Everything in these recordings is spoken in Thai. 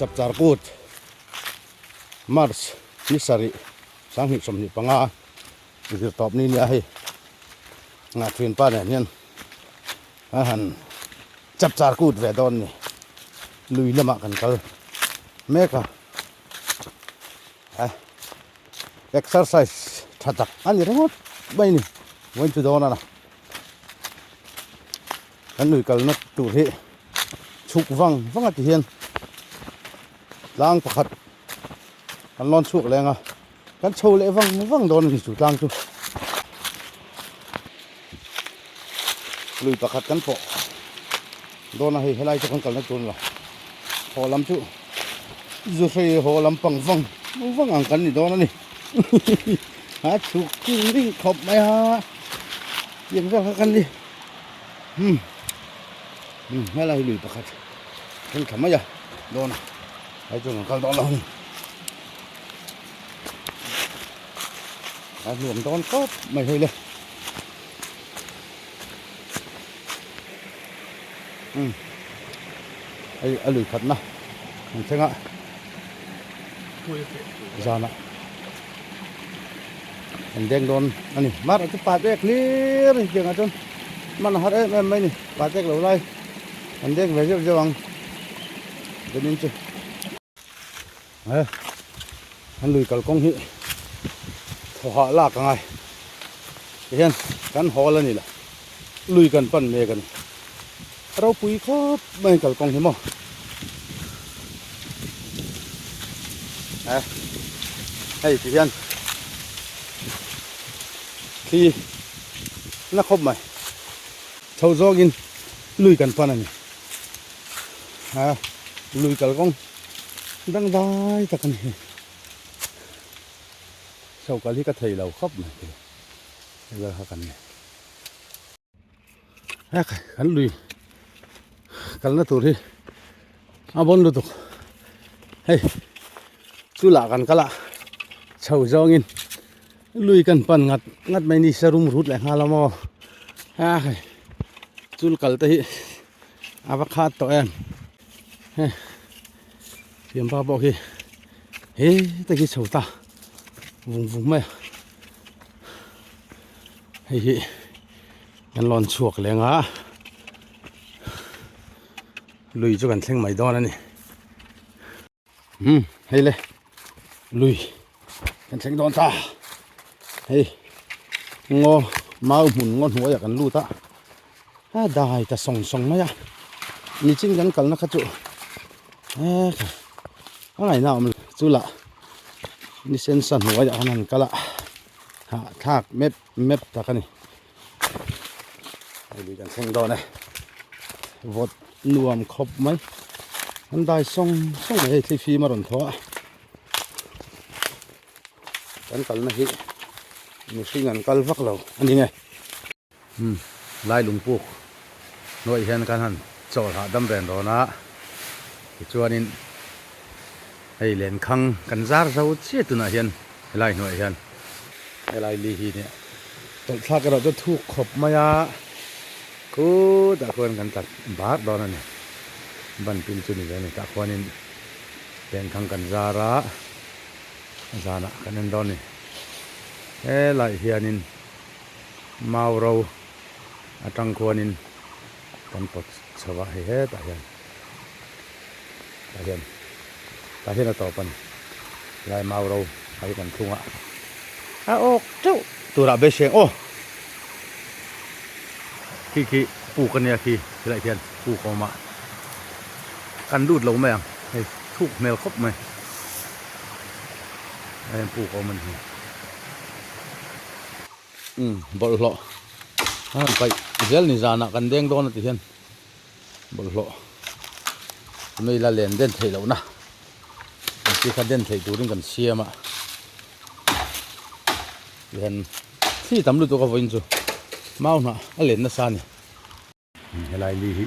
จับจาร์กูดมาร์ชนิสาริสังหิสมนิปังอาดิตอบนี่เนี่ยให้งาทวินป้าเนี่ยอาหารจับจาร์กูดเวดอนนี่ลุยละมากันกันเมกะexercise ทัดจักอันนี้ทั้งหมดไม่นี่วันจุดโดนนะอันลุยกันนัดตูที่ชุกวังอาทิเฮียนล้างประคัดกันร้อนชุกแรงอ่ะกันโชว์เลยวังโดนที่สุดล้างชุลุยประคัดกันโปะโดนอะไรให้ไล่จะคนกันนักตุนล่ะพอลำชุจะใช้หัวลำปังวังอังกันนี่โดนนี่หาชุกกิ้งวิ่งขบไหมฮะยังจะกันดิไม่ไรลุยประคัดเป็นขำไหมจ๊ะโดนไอ้จุนกันโดนเราหลวมโดนก็ไม่เคยเลยไอ้ลุยขัดนะมันใช่ไหมจานะอันเด้งโดนอันนี้มาเราจะปาดแยกเลี้ยงจังอาจารย์มันหัดไม่นี่ปาดแยกเหล่าไรอันเด้งไปเยอะๆวังเดี๋ยวนี้จ้ะอันลุยกับกงหิหัวลากไงเห็นกันหัวแล้วนี่แหละลุยกันปั้นเมกันเราปุ๋ยครับไม่กับกงหิมะให้พี่เห็นที่นักขบไหมชาวโจกินลุยกันปั้นนี่ลุยกับกงดังได้ตะกันชาวกะลิก็ไทยเราครบเลยเราหากันเนี่ยขันลุยกันนะตัวที่อาบอนดูตุกเฮ้ยจุลากันกันละชาวจองินลุยกันปันงัดไม่นี่สรุมรุดเลยฮะเราโม่จุลกัลตะฮีอาบักขาดตัวเองเพียงพาบอกเฮ้ตะกี้ชาวตาvùngไหมเฮ้ยกันร้อนชวกเลยงะลุยจุกันเส้นไม่ดอนนี่เฮ้ยเลยลุยกันเส้นดอนตาเฮ้ยงอมาหมุนงอนหัวอยากกันลู่ตาได้แต่ส่งไหมอ่ะมีจริงกันนะครับจุอะไรน่ามันจุละนี่เส้นสันหัวอย่างนั้นก็ละทากเม็ดตะกันนี่ไปดูกันเส้นดอนนะวดรวมครบไหมมันได้ส่งให้ที่ฟีมาหล่นท้อกันนะฮิมีสิ่งนั้นกันฟักเราอันนี้ไงลายลุงปุ๊กหน่วยเห็นกันหันโจทย์หาดำแดนรอนะจวนนี้ไอ้เหรียญคังกันซาร์เขาเชี่ยตัวน่ะเห็นไล่หน่วยเห็นไล่ลีฮีเนี่ยตอนทักเราจะถูกขบมายากูตะคนกันตัดบาดดอนนั่นนี่บันปินจุนี่เลยนี่ตะคนนี้เหรียญคังกันซาระซานะกันนั่นดอนนี่ไล่เฮียนินมาเราตังคนนี้กันปดสวะเฮ้ตะเห็นตาเห็นต่อปันลายมาเราไปกันทุ่งอ่ะโอ้เจ้าตัวระเบิดเสียงโอ้ขี้ปูกันเนี่ยขี้อะไรเทียนปูเข้ามากันดูดลงไหมอ่ะให้ทุกแมวครบไหมไอ้ปูเข้ามันบอลหล่อไปเจลนี่จานะกันเด้งโดนติเทียนบอลหล่อไม่ละเล่นเด่นเทแล้วนะที่เขาเด่นเทดูเรื่องกันเชียร์มาเห็นที่ตำรวจตัวก็วิ่งจู่ mau na alen na sa ni helai li hi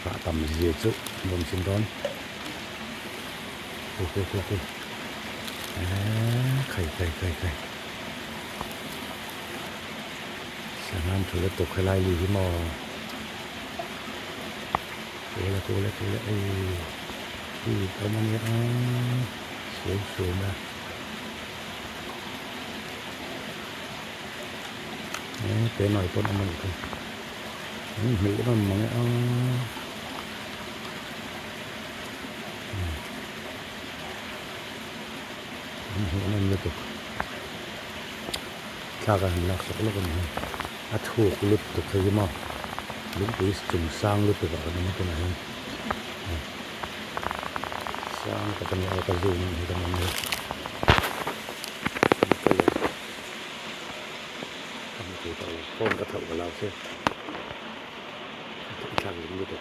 ka tam je chu bom sin don ko khai sanan thule to helai li hi mo cô lấy tao mang nhá xuống ra cái này con ăn không mỹ nó mắng nó liên tục sao cả lạc sọc lúc này ăn thua cái lúc tục thấy mà lúc tí trùng sang lúc tục ở cái này sang cái tầm này cái zoom thì tầm này con cái thầu của lao xe sang lúc tục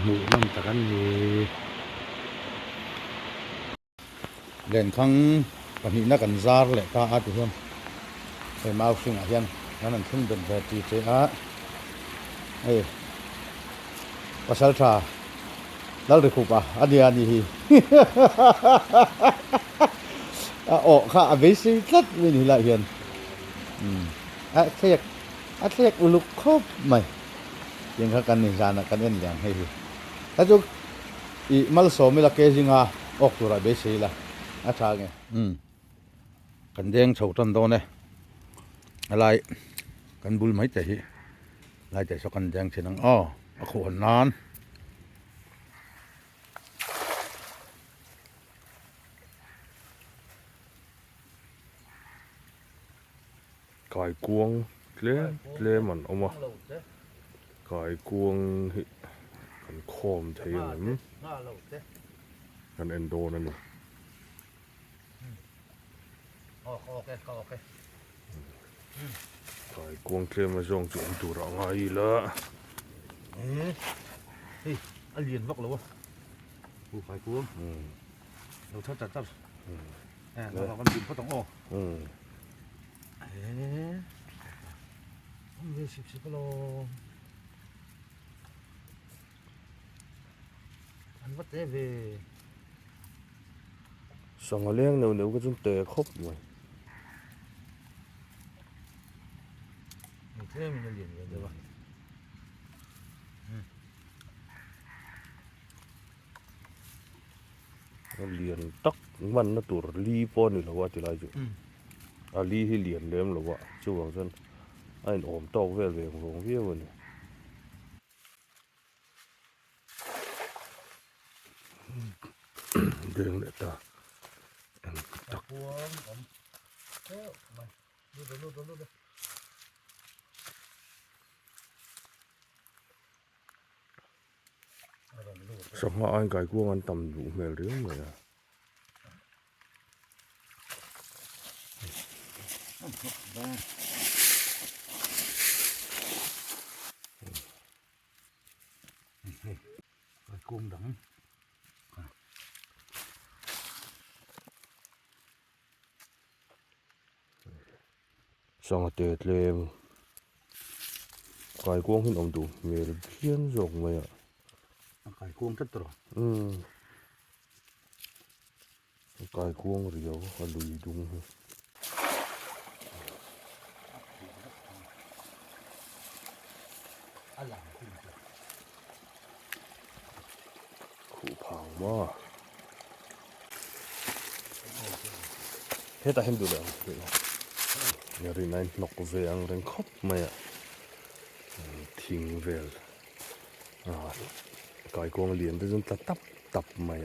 mũ năm tắc ăn gì đèn khăng còn hiện nó cần ra lại ta ăn được không phải mau sinh à hen nó làm không được về thì chế á ê pasal trà dal được khúc à anh đi hi khá về sự rất mình lại hiền thiệt lục khóc màyยังเขากันนี่จานะกันเอ็นอย่างให้ดูถ้าจุกอีมัลโซมิละเกจิงาออกตัวไรเบสีละอาชาไงกันเด้งโฉตันโตเนี่ยอะไรกันบุลไม่ใจอะไรใจสกันแดงเช่นนั้นขวนนานไก่กวงเล่มันเอามาไก่กวงกันคอมเทียนกันเอนโดนั่นนี่โอเคไก่กวงเล่มาส่งจุดตัวเราไงละเฮ้ยอันเรียนวักเลยวะผู้ไฟกวงเราจัดเรากันบินเขาต้องเวสิบโลอันวัดเตเวส่งเลี้ยงเร็วก็จนเตะครบเลยเท่มันเรียนกันเลยวะเรียนตักมันน่ะตัวรีปอนนี่หรอวะที่ไรจุรีที่เรียนเลี้ยมหรอวะช่วงนั้นไอ้หอมตอกเวลของเวียวเนี่ยเดินเลยตาตักสองอันไก่กวงอันต่ำอยู่เมื่อเรื่องเลยกุ้งดังสองเตะเลยไก่กวงขึ้นอมดูเมื่อเพี้ยนส่งมาไก่กุ้งชัดตัวไก่กวงเรียวก็ลุยดุงขู่พังมากเฮ้ยแต่เห็นดูแล้วเนี่ยรีนันนกเวียงเร่งคบมาทิ้งเวลไก่กวงเลียนแต่จนตับมา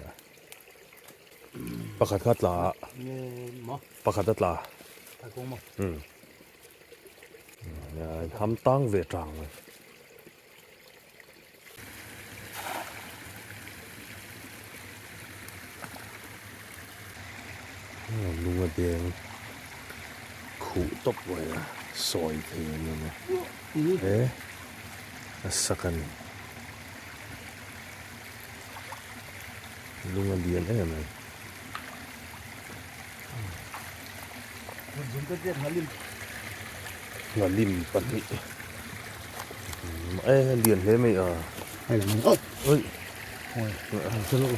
ปะขัดลาปะขัดลาไก่กุ้งมั้งเนี่ยทำตั้งเวทรังเลยลุงเดียงขู่ตบไว้ซอยเพลงเนี่ยสักกันลุงเดียนไหม dùng cái tiền ngã lim là lim bẩn thị ê liền thế mày hay là mình ôi ơi xin lỗi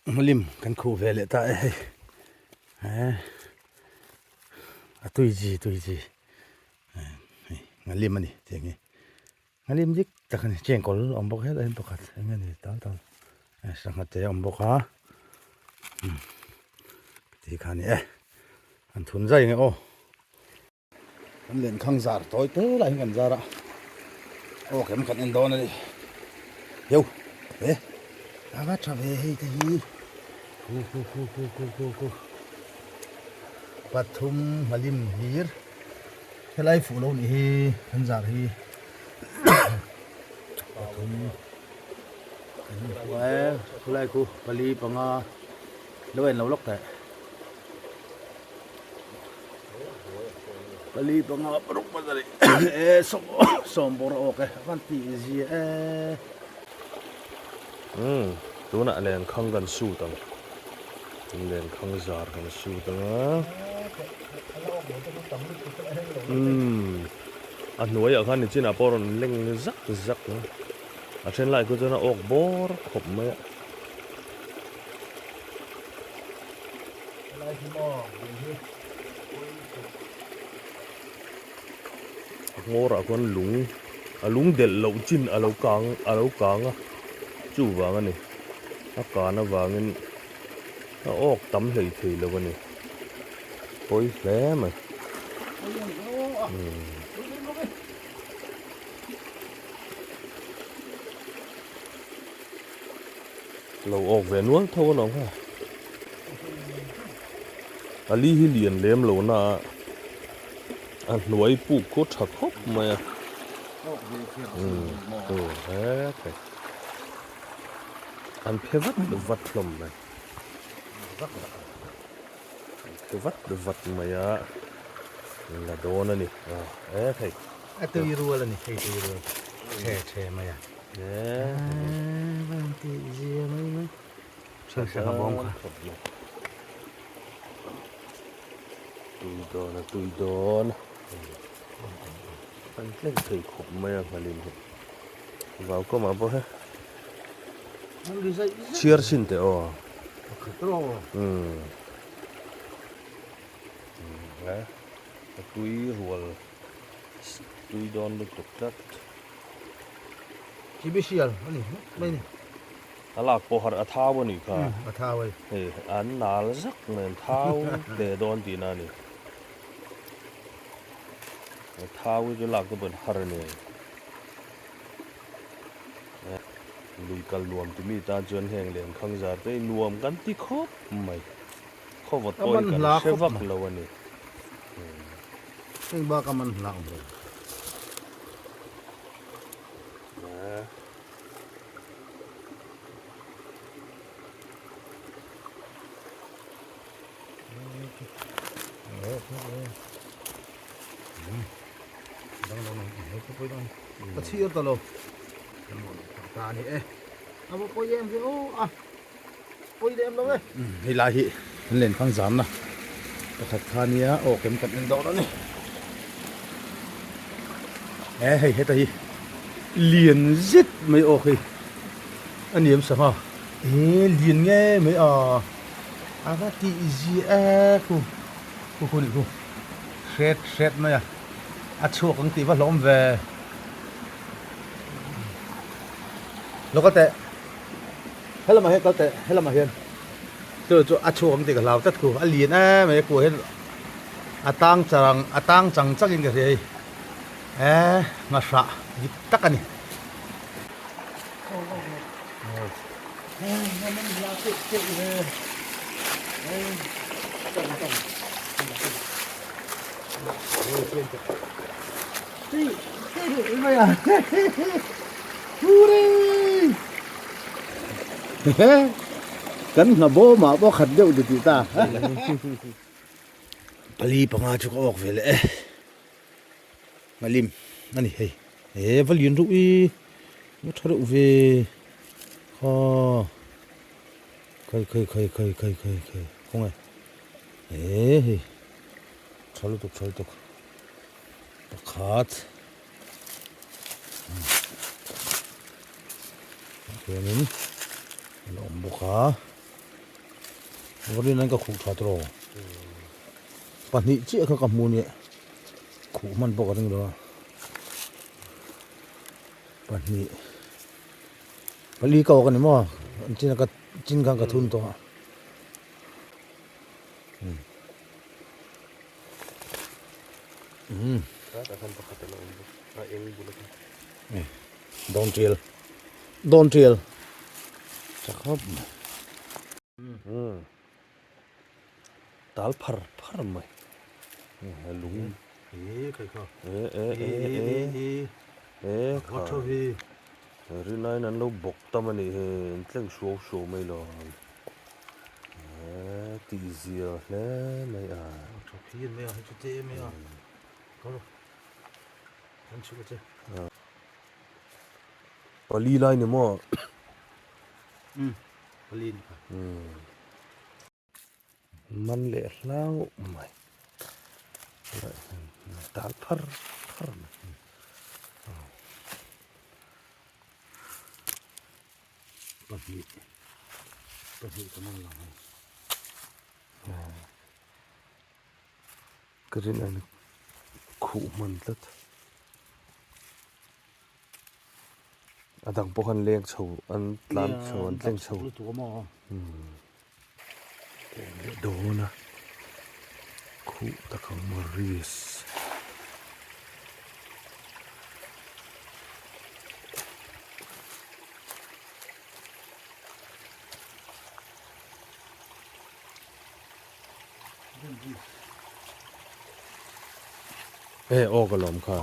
ngã lim căn khu về lại tại tùy gì ngã lim anh thì nghe ngã lim dích ta cái chuyện có ông bốc hết em bốc hết anh nghe này tao sang hạt ông bốc hả thì khá này anh thun dây nghe ô anh lên khang giả tối tới lại gần ra đó ô cái mình đó này yo ê à trở về hay thì cu Pathum Malim hier helai phụ lâu này khán giả hi Pathum Ê, helai cu Bali panga lâu lâu lóc thế Bali panga peruk mana ni sombor oke vanti gì tú nãy lên không gần su tầng lên không giar gần su tầng anh nuôi ở khăn trên Apple lên rắc nữa ở trên lại cứ cho nó ốc bor khổng mấy ngô ra con lúng để lẩu chín lẩu càng á chủ vàng anh này nó cá nó vàng nó ốc tắm thì là con này ôi lé mà lẩu ốc về nuốt thôi nó không à lý hi liền lém lẩu na anh nuôi phụ cốt thật hốc mà thế anh phải vắt được vật lầm này cái vắt được vật mà là đồ này nè thầy tôi rùa là nè thầy tôi rùa chè mà vanti gì mấy sao bông tùy đòn anh lên thầy khủng mày mà liền vào có mà bố hết chia xin thế đấy tùy ruột tùy đòn được tục chất chỉ biết xìa anh này là bộ hạt thao bên này cả thao ấy thì anh nào rất nên thao để đòn tí nào này thao cho là cái bên hạt này lùi cả luồng thì mi ta chuyên hàng liền không giả tới luồng gắn tí khóc mày khóc vật tôi cả xe vấp lâu anh này cái ba cái mình làm rồi có chia tao luôn ta đi à một coi em thì ô à coi em đâu đấy thì lại hi lên khang giảm nè thật than nhá ô cái cận lên đó này hay hết rồi liền giết mấy ô khi anh em sao hả liền nghe mấy cái tí gì khu đi khu xét mà chua công ty vào lom về nó có tệ hay là mà hết có tệ hay là mà hiền từ chỗ chua công ty cả lao tất khu liền mấy của hết tăng chẳng chắc cái gì mà sợ tắc anh cắn là bố mà khẩn đâu được ta Bali panga chuk ok về lẽ Malim anh hey vẫn liên rụi nó cho rụi về kho khơi không này Hey, çalıdık. Bakat. Benim lombuka.วันนั้นก็ขู่ถอดรอปันนี้เจี๊ยเขากับมูเนี่ยขู่มันปกติเลยปันนี้ปันนี้ก็กันนี่มั้งจินก็จินกันกระทุนตัวแต่ท่านประกาศแล้วเองบุรุษ โดนเจียลจะครับตัลพัรไหมลุงใครเขาข้าหรือนายนั้นเราบอกตามันเองเรื่องโชว์ไม่หรอกตีเสียแล้วไม่ชอบพี่ไม่ให้ชุดเจ๊ไม่ก็ฉันชุดเจ๊ปลีไลเนี่ยมั้งปลีนมันเละแล้วไม่ตัลพัรปันนี้ก็นั่งหลังก็เรื่องนั้นขู่มันตัดดังพวกอันเลี้ยงโชว์อันร้านโชว์อันเลี้ยงโชว์ตัวมอโดนะคู่ตะขังมาริสโอ้ก็ล้มค่ะ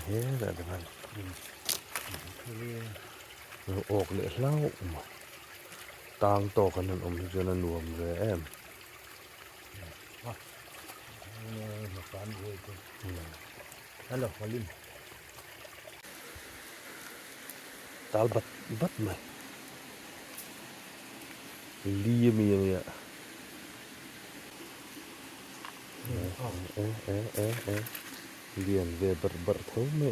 เฮ้แต่เดี๋ยวมันออกเลยเล่าต่างต่อกันนั่นจะนั่นรวมเลยมาฟันเลยฮัลโหลมาลินตาลบัดไหมลีมีอย่างเงี้ยเรียนเวเบอร์เท่าไหม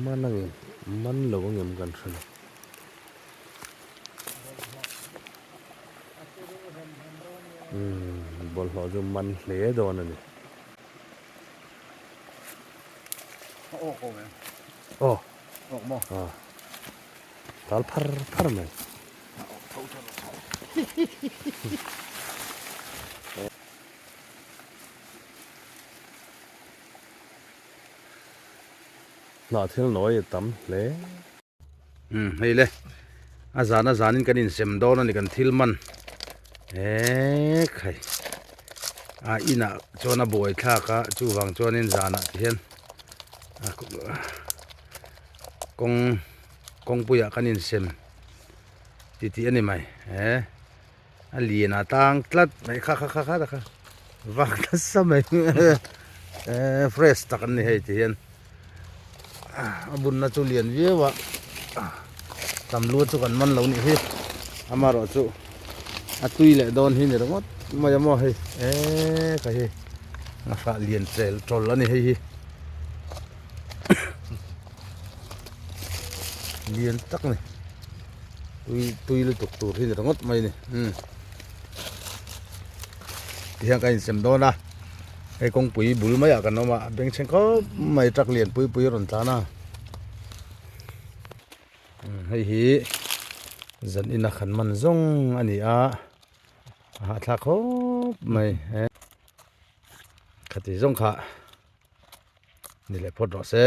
มันนั่งมันหลงเงี้ยกันใช่ไหมบอลหัวจะมันเละโดนนั่นนี่โอ้โหโอ้ออกมาตาลพัรไหมน่าเที่ยวน้อยตั้มเละให้เลยอาจารย์นี่กันอินเซมโดนนี่กันทิลมันใครอิน่ะจวนบ่อยท่ากะจูวังจวนนินจานะเห็นกงปุยกันอินเซมที่อันนี้ไหมลีน่ะตั้งตัดไม่ค่ะวักตัดสมัยเฟรชตักนี่ให้ที่เห็นบุญน่ะจุเลียนเยอะวะตำรวจจุกันมันเหล่านี้ที่อามารอจุตุยเลยโดนหินเรื่องมาจะมอให้ใครนักเรียนเซลทรลนี่ให้เรียนตักนี่ตุยเลยตกตัวหินเรื่องไม่นี่ที่ยังกันเสมโดนนะไอ้กงปุ๋ยบุลไม่อยากกันเนาะมาเบงเชงก็ไม่จักเรียนปุ๋ยรอนตานะให้จันอินักขันมันซงอันนี้หาทักเขาไม่ขัดที่ซงขานี่แหละพอดรอเซ่